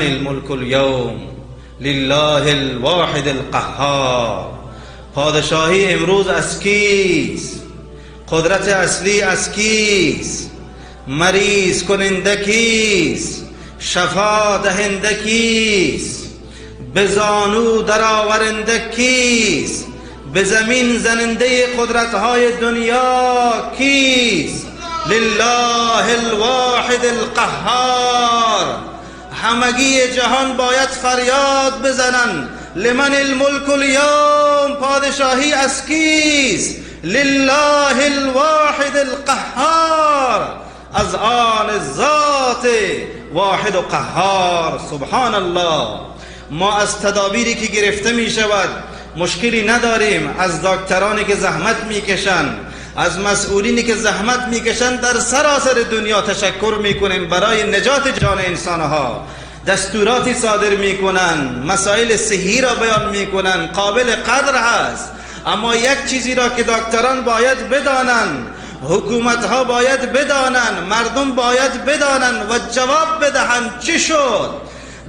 الملك اليوم لله الواحد القهار. پادشاهی امروز از کیست؟ قدرت اصلی از کیست؟ مریض کننده کیست؟ شفا دهنده کیست؟ به زانو درآورنده کیست؟ به زمین زننده قدرت‌های دنیا کیست؟ لله الواحد القهار. همگی جهان باید فریاد بزنن لمن الملک اليوم. پادشاهی از کیست؟ لله الواحد القهار. از آن ذات واحد و قهار. سبحان الله. ما از تدابیری که گرفته می شود مشکلی نداریم. از دکترانی که زحمت میکشن، از مسئولینی که زحمت میکشن در سراسر دنیا تشکر میکنیم برای نجات جان انسانها. دستوراتی صادر میکنن، مسائل صحی را بیان میکنن، قابل قدر هست. اما یک چیزی را که دکتران باید بدانن، حکومتها باید بدانن، مردم باید بدانن و جواب بدهند چی شد؟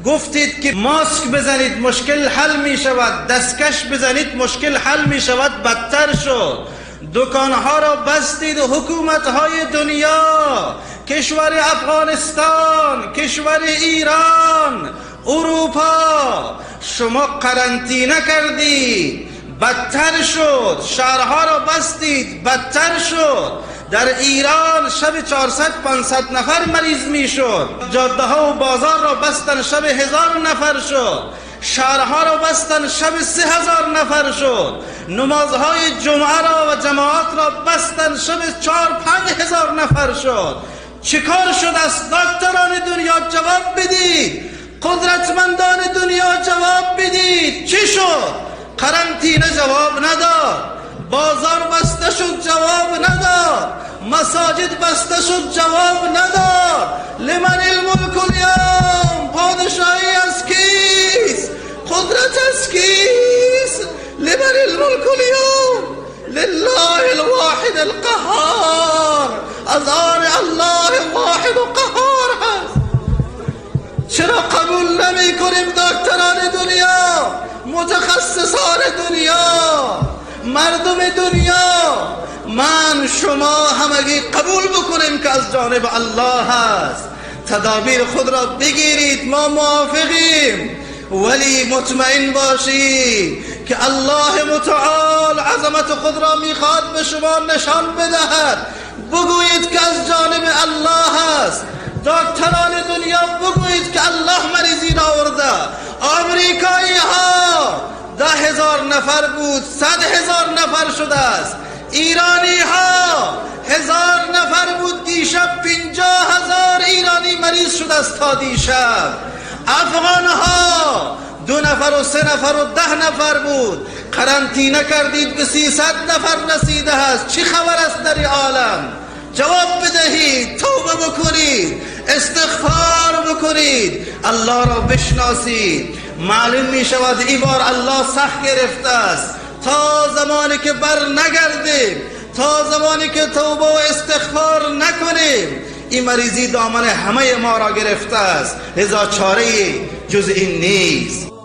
گفتید که ماسک بزنید مشکل حل می شود، دستکش بزنید مشکل حل می شود، بدتر شد. دکانها را بستید. حکومتهای دنیا، کشور افغانستان، کشور ایران، اروپا، شما قرنطینه کردید، بدتر شد. شهرها را بستید، بدتر شد. در ایران شب 400-500 نفر مریض می شد. جاده ها و بازار را بستن، شب 1000 نفر شد. شهرها را بستن، شب 3000 نفر شد. نمازهای جمعه را و جماعت را بستن، شب 4-5 هزار نفر شد. چیکار شد؟ از دکتران دنیا جواب بدید، قدرتمندان دنیا جواب بدید. چی شد؟ قرنطینه جواب نداد، بازار بسته شد جواب نداد، مساجد بسته شد جواب نداد. لمن الملک اليوم. پادشاهی از کیست؟ قدرت از کیست؟ لمن الملک اليوم لله الواحد القهار. از آن الله واحد و قهار هست. چرا قبول نمی کنیم دکتران دنیا، متخصصان دنیا، مردم دنیا؟ من شما همگی قبول بکنیم که از جانب الله هست. تدابیر خود را بگیرید، ما موافقیم، ولی مطمئن باشید که الله متعال عظمت خود را میخواد به شما نشان بدهد. بگویید که از جانب الله هست. دکتران دنیا بگویید که الله مریضی را آورده. آمریکایی ها 10,000 نفر بود، 100,000 نفر شده است. ایرانی ها 1000 نفر بود، دیشب 50,000 ایرانی مریض شده است تا دیشب. افغان ها 2 نفر و 3 نفر و 10 نفر بود، قرنطینه کردید به 300 نفر رسیده است. چی خبر است در عالم؟ جواب بدهید، توبه بکنید، استغفار بکنید، الله را بشناسید. معلوم می شود این بار الله سخت گرفته است. تا زمانی که بر نگردیم، تا زمانی که توبه و استغفار نکنیم، این مریضی دامن همه ما را گرفته است. لذا چاره جز این نیست.